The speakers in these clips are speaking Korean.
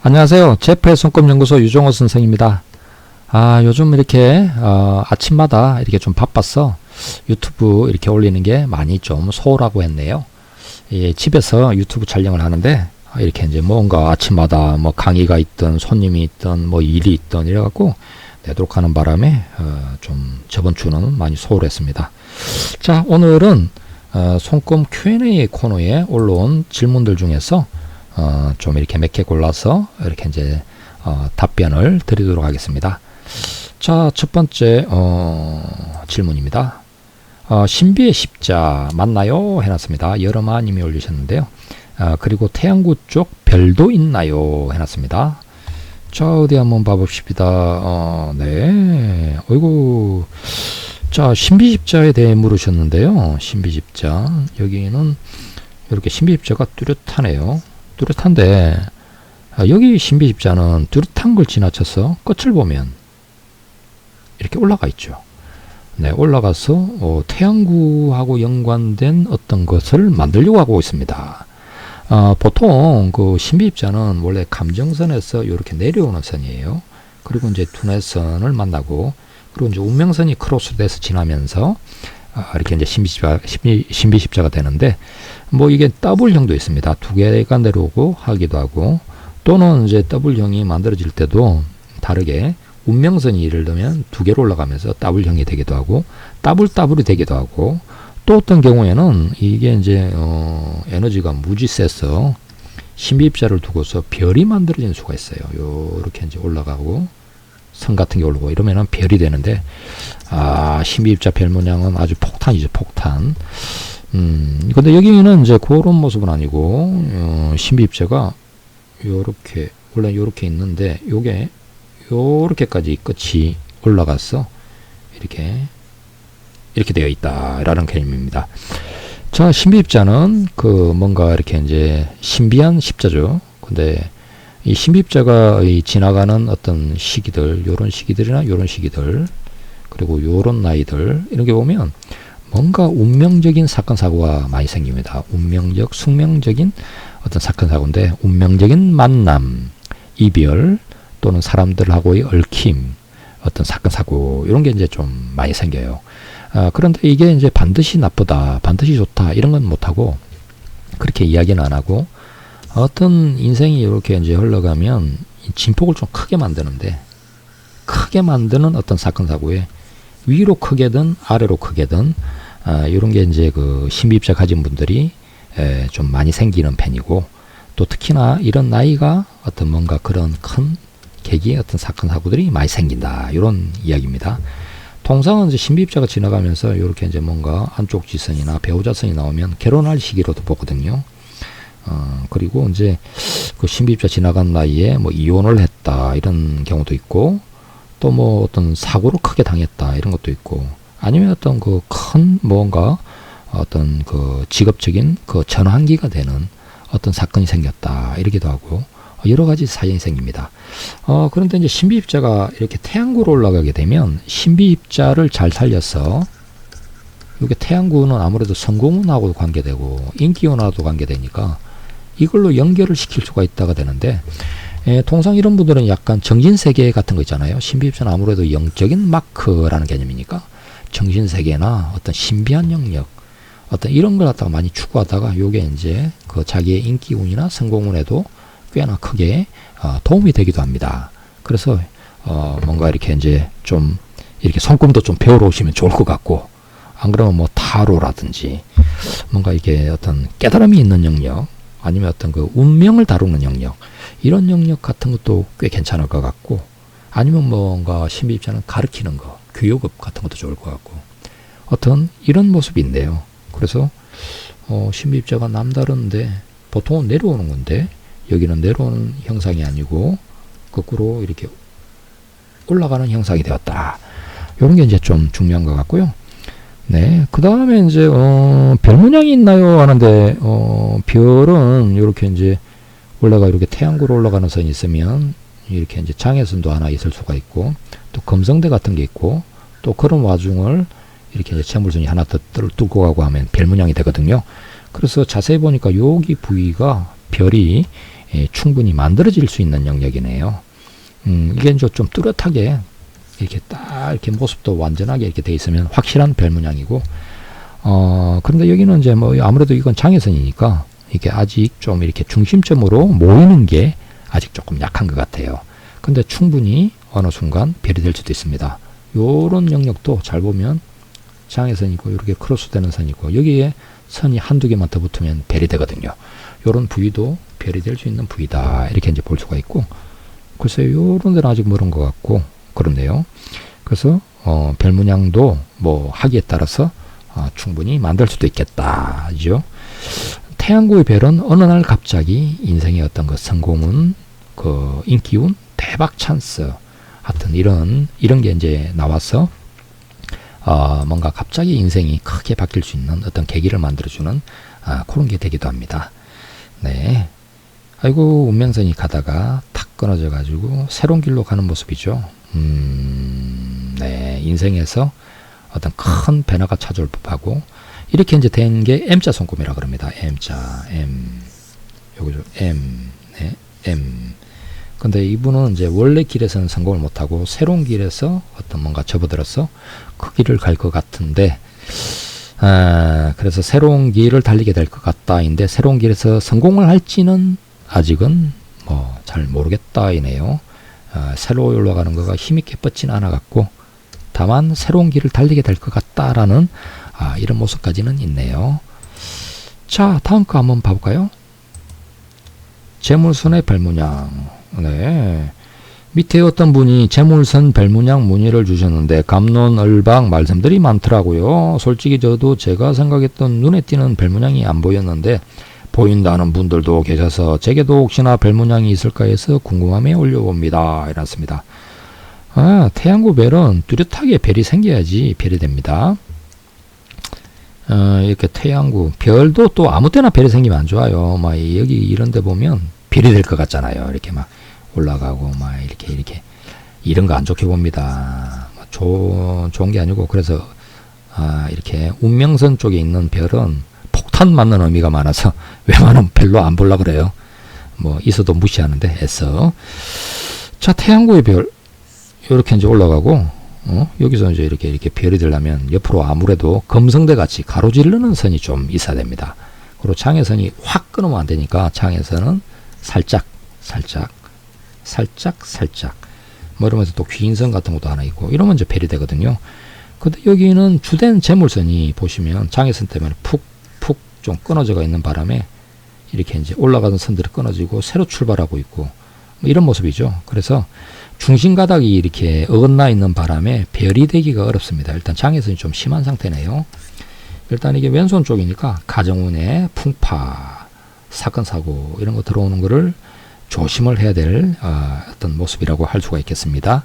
안녕하세요. 제프의 손금연구소 유종호 선생입니다. 요즘 이렇게 아침마다 이렇게 좀 바빠서 유튜브 이렇게 올리는 게 많이 좀 소홀하고 했네요. 집에서 유튜브 촬영을 하는데 이렇게 이제 뭔가 아침마다 뭐 강의가 있든 손님이 있든 뭐 일이 있든 이래갖고 내도록 하는 바람에 좀 저번 주는 많이 소홀했습니다. 자, 오늘은 손금 Q&A 코너에 올라온 질문들 중에서 좀 이렇게 몇 개 골라서 이렇게 이제 답변을 드리도록 하겠습니다. 자, 첫 번째 질문입니다. 신비의 십자 맞나요? 해놨습니다. 여러마님이 올리셨는데요. 그리고 태양구 쪽 별도 있나요? 해놨습니다. 자, 어디 한번 봐봅시다. 네. 어이구. 자, 신비십자에 대해 물으셨는데요. 신비십자. 여기는 이렇게 신비십자가 뚜렷하네요. 뚜렷한데 여기 신비십자는 뚜렷한 걸 지나쳐서 끝을 보면 이렇게 올라가 있죠. 네, 올라가서 태양구하고 연관된 어떤 것을 만들려고 하고 있습니다. 보통 그 신비십자는 원래 감정선에서 이렇게 내려오는 선이에요. 그리고 이제 두뇌선을 만나고 그리고 이제 운명선이 크로스돼서 지나면서 이렇게 이제 신비십자가 되는데, 뭐 이게 더블형도 있습니다. 두 개가 내려오고 하기도 하고, 또는 이제 더블형이 만들어질 때도 다르게 운명선이 예를 들면 두 개로 올라가면서 더블형이 되기도 하고, 더블이 되기도 하고, 또 어떤 경우에는 이게 이제 에너지가 무지 세서 신비십자를 두고서 별이 만들어지는 수가 있어요. 요렇게 이제 올라가고 선 같은 게 올라오고 이러면은 별이 되는데, 신비십자 별 모양은 아주 폭탄이죠, 폭탄. 근데 여기는 이제 그런 모습은 아니고, 신비십자가 요렇게, 원래 요렇게 있는데, 요게 요렇게까지 끝이 올라가서 이렇게 되어 있다라는 개념입니다. 자, 신비십자는 뭔가 이렇게 이제 신비한 십자죠. 근데 이 신비십자가 지나가는 어떤 시기들, 요런 시기들이나 요런 시기들, 그리고 요런 나이들, 이런 게 보면 뭔가 운명적인 사건, 사고가 많이 생깁니다. 운명적, 숙명적인 어떤 사건, 사고인데, 운명적인 만남, 이별, 또는 사람들하고의 얽힘, 어떤 사건, 사고, 이런 게 이제 좀 많이 생겨요. 그런데 이게 이제 반드시 나쁘다, 반드시 좋다, 이런 건 못하고, 그렇게 이야기는 안 하고, 어떤 인생이 이렇게 이제 흘러가면 진폭을 좀 크게 만드는데, 크게 만드는 어떤 사건, 사고에 위로 크게든 아래로 크게든 이런 게 이제 그 신비십자 가진 분들이 좀 많이 생기는 편이고, 또 특히나 이런 나이가 어떤 뭔가 그런 큰 계기의 어떤 사건, 사고들이 많이 생긴다, 이런 이야기입니다. 통상은 이제 신비십자가 지나가면서 이렇게 이제 뭔가 안쪽 지선이나 배우자선이 나오면 결혼할 시기로도 보거든요. 그리고 이제 그 신비십자 지나간 나이에 뭐 이혼을 했다, 이런 경우도 있고, 또 뭐 어떤 사고를 크게 당했다, 이런 것도 있고, 아니면 어떤 그 큰 뭔가 어떤 그 직업적인 그 전환기가 되는 어떤 사건이 생겼다, 이러기도 하고, 여러 가지 사연이 생깁니다. 그런데 이제 신비십자가 이렇게 태양구로 올라가게 되면 신비십자를 잘 살려서, 이게 태양구는 아무래도 성공운하고도 관계되고 인기운하고도 관계되니까 이걸로 연결을 시킬 수가 있다가 되는데, 통상 이런 분들은 약간 정신세계 같은 거 있잖아요. 신비십자는 아무래도 영적인 마크라는 개념이니까 정신세계나 어떤 신비한 영역, 어떤 이런 걸 갖다가 많이 추구하다가 요게 이제 그 자기의 인기운이나 성공운에도 꽤나 크게 도움이 되기도 합니다. 그래서 뭔가 이렇게 이제 좀 이렇게 손금도 좀 배우러 오시면 좋을 것 같고, 안 그러면 뭐 타로라든지 뭔가 이게 어떤 깨달음이 있는 영역, 아니면 어떤 그 운명을 다루는 영역, 이런 영역 같은 것도 꽤 괜찮을 것 같고, 아니면 뭔가 신비십자는 가르치는 거, 교육업 같은 것도 좋을 것 같고, 어떤 이런 모습이 있네요. 그래서 신비십자가 남다른데 보통은 내려오는 건데, 여기는 내려오는 형상이 아니고 거꾸로 이렇게 올라가는 형상이 되었다. 이런 게 이제 좀 중요한 것 같고요. 네, 그 다음에 이제 별 모양이 있나요? 하는데 별은 이렇게 이제 원래가 이렇게 태양구로 올라가는 선이 있으면 이렇게 이제 장애선도 하나 있을 수가 있고, 또 금성대 같은 게 있고, 또 그런 와중을 이렇게 이제 채물선이 하나 더 뚫고 가고 하면 별 모양이 되거든요. 그래서 자세히 보니까 여기 부위가 별이 충분히 만들어질 수 있는 영역이네요. 이게 이제 좀 뚜렷하게 이렇게 딱 이렇게 모습도 완전하게 이렇게 돼 있으면 확실한 별 문양이고, 그런데 여기는 이제 뭐 아무래도 이건 장애선이니까 이게 아직 좀 이렇게 중심점으로 모이는 게 아직 조금 약한 것 같아요. 근데 충분히 어느 순간 별이 될 수도 있습니다. 요런 영역도 잘 보면 장애선이고 이렇게 크로스 되는 선이고 여기에 선이 한두 개만 더 붙으면 별이 되거든요. 요런 부위도 별이 될 수 있는 부위다. 이렇게 이제 볼 수가 있고, 글쎄요, 요런 데는 아직 멀은 것 같고, 그런데요. 그래서, 별 문양도 뭐 하기에 따라서 충분히 만들 수도 있겠다죠. 태양구의 별은 어느 날 갑자기 인생의 어떤 그 성공은, 그 인기운, 대박 찬스, 하여튼 이런 게 이제 나와서, 뭔가 갑자기 인생이 크게 바뀔 수 있는 어떤 계기를 만들어주는, 그런 게 되기도 합니다. 네. 아이고, 운명선이 가다가 탁 끊어져 가지고 새로운 길로 가는 모습이죠. 네. 인생에서 어떤 큰 변화가 찾아올 법하고, 이렇게 이제 된 게 M자 손금이라 그럽니다. M자, M. 요거죠. M. 네. M. 근데 이분은 이제 원래 길에서는 성공을 못하고 새로운 길에서 어떤 뭔가 접어들어서 그 길을 갈 것 같은데, 그래서 새로운 길을 달리게 될 것 같다인데, 새로운 길에서 성공을 할지는 아직은 뭐 잘 모르겠다 이네요. 새로 올라가는 거가 힘있게 뻗지는 않아 갖고, 다만 새로운 길을 달리게 될 것 같다라는 이런 모습까지는 있네요. 자, 다음 거 한번 봐볼까요? 재물선의 별문양. 네. 밑에 어떤 분이 재물선 별문양 문의를 주셨는데 갑론을박 말씀들이 많더라고요. 솔직히 저도 제가 생각했던 눈에 띄는 별문양이 안 보였는데 보인다는 분들도 계셔서 제게도 혹시나 별문양이 있을까 해서 궁금함에 올려봅니다. 이렇습니다. 태양구 별은 뚜렷하게 별이 생겨야지 별이 됩니다. 이렇게 태양구 별도 또 아무 때나 별이 생기면 안 좋아요. 막 여기 이런 데 보면 별이 될 것 같잖아요. 이렇게 막 올라가고 막 이렇게 이런 거 안 좋게 봅니다. 좋은 게 아니고, 그래서 이렇게 운명선 쪽에 있는 별은 폭탄 맞는 의미가 많아서 웬만하면 별로 안 보려고 그래요. 뭐 있어도 무시하는데 애써. 자, 태양구의 별 이렇게 이제 올라가고, 여기서 이제 이렇게 별이 되려면 옆으로 아무래도 검성대 같이 가로지르는 선이 좀 있어야 됩니다. 그리고 장애선이 확 끊으면 안 되니까 장애선은 살짝 뭐 이러면서 또 귀인선 같은 것도 하나 있고, 이러면 이제 별이 되거든요. 근데 여기는 주된 재물선이 보시면 장애선 때문에 푹 좀 끊어져가 있는 바람에 이렇게 이제 올라가는 선들이 끊어지고 새로 출발하고 있고, 뭐 이런 모습이죠. 그래서 중심 가닥이 이렇게 어긋나 있는 바람에 별이 되기가 어렵습니다. 일단 장애선이 좀 심한 상태네요. 일단 이게 왼손 쪽이니까 가정운에 풍파, 사건 사고 이런 거 들어오는 거를 조심을 해야 될 어떤 모습이라고 할 수가 있겠습니다.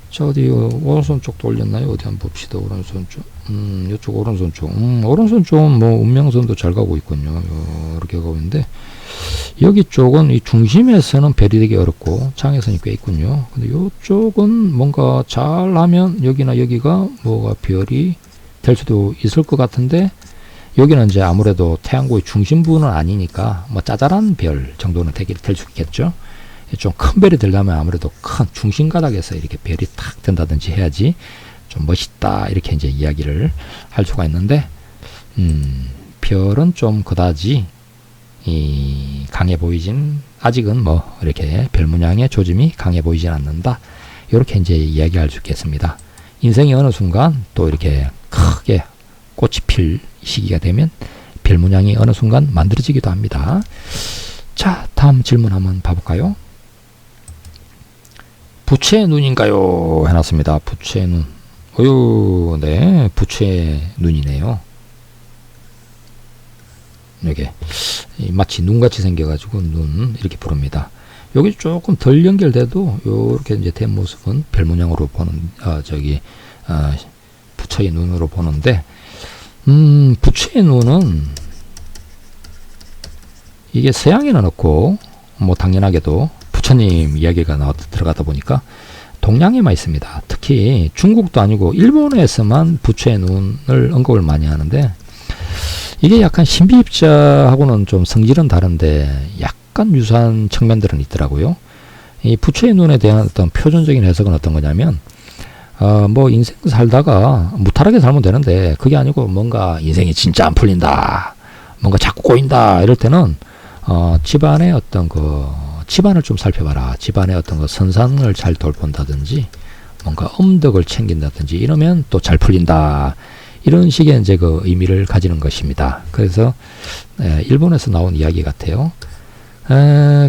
자, 어디 오른손 쪽도 올렸나요? 어디 한번 봅시다. 오른손 쪽. 이쪽 오른손 쪽. 오른손 쪽은 뭐 운명선도 잘 가고 있군요. 이렇게 가고 있는데, 여기 쪽은 이 중심에서는 별이 되기 어렵고 장애선이 꽤 있군요. 근데 이쪽은 뭔가 잘하면 여기나 여기가 뭐가 별이 될 수도 있을 것 같은데, 여기는 이제 아무래도 태양구의 중심 부분은 아니니까 뭐 짜잘한 별 정도는 될 수 있겠죠. 좀 큰 별이 되려면 아무래도 큰 중심 가닥에서 이렇게 별이 탁 된다든지 해야지 좀 멋있다, 이렇게 이제 이야기를 할 수가 있는데, 별은 좀 그다지 강해 보이진, 아직은 뭐 이렇게 별 문양의 조짐이 강해 보이진 않는다. 이렇게 이제 이야기할 수 있겠습니다. 인생이 어느 순간 또 이렇게 크게 꽃이 필 시기가 되면 별 문양이 어느 순간 만들어지기도 합니다. 자, 다음 질문 한번 봐볼까요? 부채의 눈인가요? 해놨습니다. 부채의 눈. 어유, 네, 부채의 눈이네요. 이게 마치 눈같이 생겨가지고 눈 이렇게 부릅니다. 여기 조금 덜 연결돼도 이렇게 이제 된 모습은 별 문양으로 보는 부처의 눈으로 보는데, 부처의 눈은 이게 서양에는 없고, 뭐 당연하게도 부처님 이야기가 들어가다 보니까 동양에만 있습니다. 특히 중국도 아니고 일본에서만 부처의 눈을 언급을 많이 하는데, 이게 약간 신비입자하고는 좀 성질은 다른데 약간 유사한 측면들은 있더라고요. 이 부처의 눈에 대한 어떤 표준적인 해석은 어떤 거냐면, 뭐 인생 살다가 무탈하게 살면 되는데 그게 아니고 뭔가 인생이 진짜 안 풀린다, 뭔가 자꾸 꼬인다 이럴 때는 집안의 어떤 집안을 좀 살펴봐라. 집안의 어떤 선산을 잘 돌본다든지 뭔가 음덕을 챙긴다든지 이러면 또 잘 풀린다. 이런 식의 이제 의미를 가지는 것입니다. 그래서 일본에서 나온 이야기 같아요.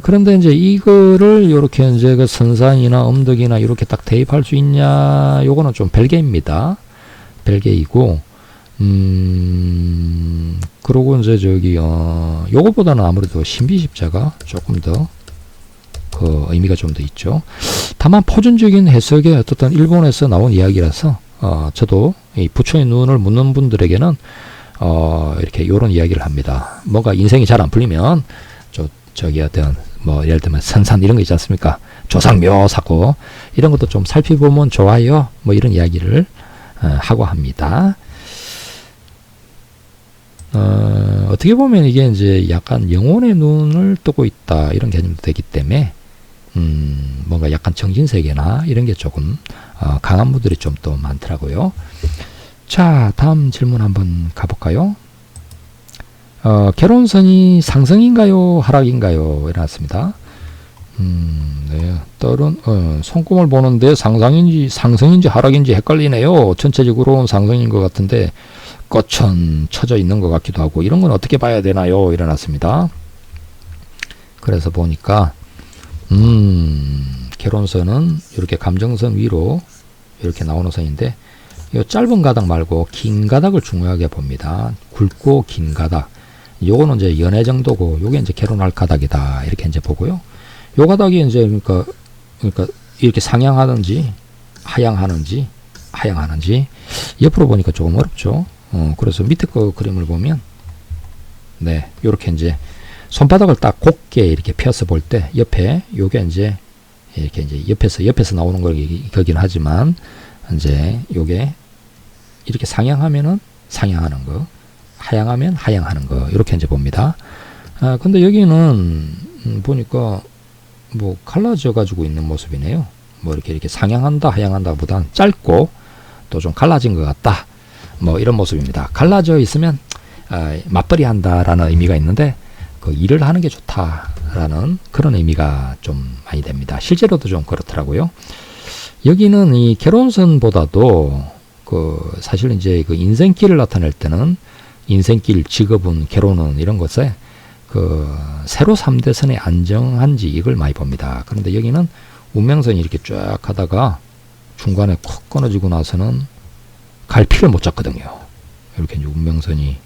그런데 이제 이거를 요렇게 이제 선산이나 음덕이나 이렇게 딱 대입할 수 있냐, 요거는 좀 별개입니다. 별개이고, 그러고 이제 요거보다는 아무래도 신비십자가 조금 더 의미가 좀 더 있죠. 다만 표준적인 해석의 어떤 일본에서 나온 이야기라서 저도 이 부처의 눈을 묻는 분들에게는 이렇게 요런 이야기를 합니다. 뭔가 인생이 잘 안 풀리면 저기 어떤 뭐 예를 들면 선산 이런 거 있지 않습니까? 조상묘 사고 이런 것도 좀 살펴보면 좋아요. 뭐 이런 이야기를 하고 합니다. 어떻게 보면 이게 이제 약간 영혼의 눈을 뜨고 있다 이런 개념도 되기 때문에 뭔가 약간 정신세계나 이런 게 조금 강한 분들이 좀 또 많더라고요. 자, 다음 질문 한번 가볼까요? 결혼선이 상승인가요? 하락인가요? 이렇습니다. 네. 딸은 손금을 보는데 상승인지 하락인지 헷갈리네요. 전체적으로는 상승인 것 같은데 꽃은 쳐져 있는 것 같기도 하고 이런 건 어떻게 봐야 되나요? 일어났습니다. 그래서 보니까 결혼선은 이렇게 감정선 위로 이렇게 나오는 선인데 이 짧은 가닥 말고 긴 가닥을 중요하게 봅니다. 굵고 긴 가닥. 요거는 이제 연애 정도고 요게 이제 결혼할 가닥이다 이렇게 이제 보고요. 요 가닥이 이제 그러니까 이렇게 상향하는지 하향하는지 옆으로 보니까 조금 어렵죠. 그래서 밑에 거 그림을 보면 네, 요렇게 이제 손바닥을 딱 곱게 이렇게 펴서 볼 때 옆에 요게 이제 이렇게 이제 옆에서 나오는 거긴 하지만 이제 요게 이렇게 상향하면은 상향하는 거, 하향하면 하향하는 거 이렇게 이제 봅니다. 근데 여기는 보니까 뭐 갈라져 가지고 있는 모습이네요. 뭐 이렇게 상향한다 하향한다 보단 짧고 또 좀 갈라진 것 같다. 뭐 이런 모습입니다. 갈라져 있으면 맞벌이 한다라는 의미가 있는데 그 일을 하는 게 좋다라는 그런 의미가 좀 많이 됩니다. 실제로도 좀 그렇더라고요. 여기는 이 결혼선보다도 사실 이제 그 인생길을 나타낼 때는 인생길, 직업은, 결혼은 이런 것에 세로 3대선의 안정한지 이걸 많이 봅니다. 그런데 여기는 운명선이 이렇게 쫙 하다가 중간에 콕 끊어지고 나서는 갈피를 못 잡거든요. 이렇게 이제 운명선이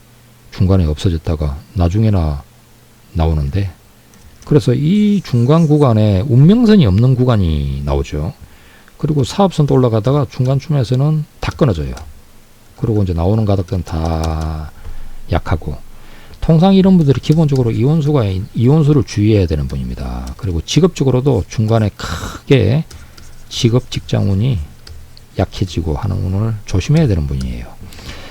중간에 없어졌다가 나중에나 나오는데 그래서 이 중간 구간에 운명선이 없는 구간이 나오죠. 그리고 사업선도 올라가다가 중간쯤에서는 다 끊어져요. 그리고 이제 나오는 가닥들은 다 약하고 통상 이런 분들이 기본적으로 이혼수를 주의해야 되는 분입니다. 그리고 직업적으로도 중간에 크게 직업 직장운이 약해지고 하는 운을 조심해야 되는 분이에요.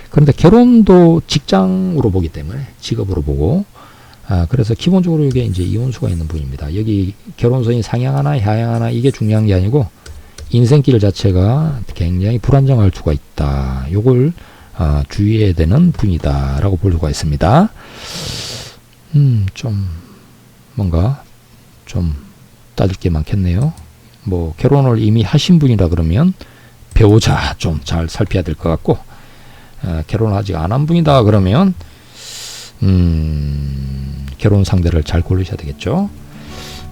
그런데 결혼도 직장으로 보기 때문에 직업으로 보고 그래서 기본적으로 이게 이제 이혼수가 있는 분입니다. 여기 결혼선이 상향하나 하향하나 이게 중요한 게 아니고 인생길 자체가 굉장히 불안정할 수가 있다. 요걸 주의해야 되는 분이다 라고 볼 수가 있습니다. 좀 뭔가 좀 따질 게 많겠네요. 뭐 결혼을 이미 하신 분이라 그러면 배우자 좀 잘 살펴야 될 것 같고 결혼을 아직 안 한 분이다 그러면 결혼 상대를 잘 고르셔야 되겠죠.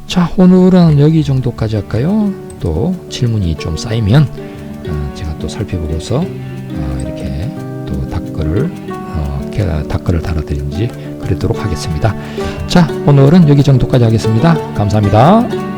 자, 오늘은 여기 정도까지 할까요? 또 질문이 좀 쌓이면 제가 또 살펴보고서 이렇게 또 댓글을 달아드리는지 그러도록 하겠습니다. 자, 오늘은 여기 정도까지 하겠습니다. 감사합니다.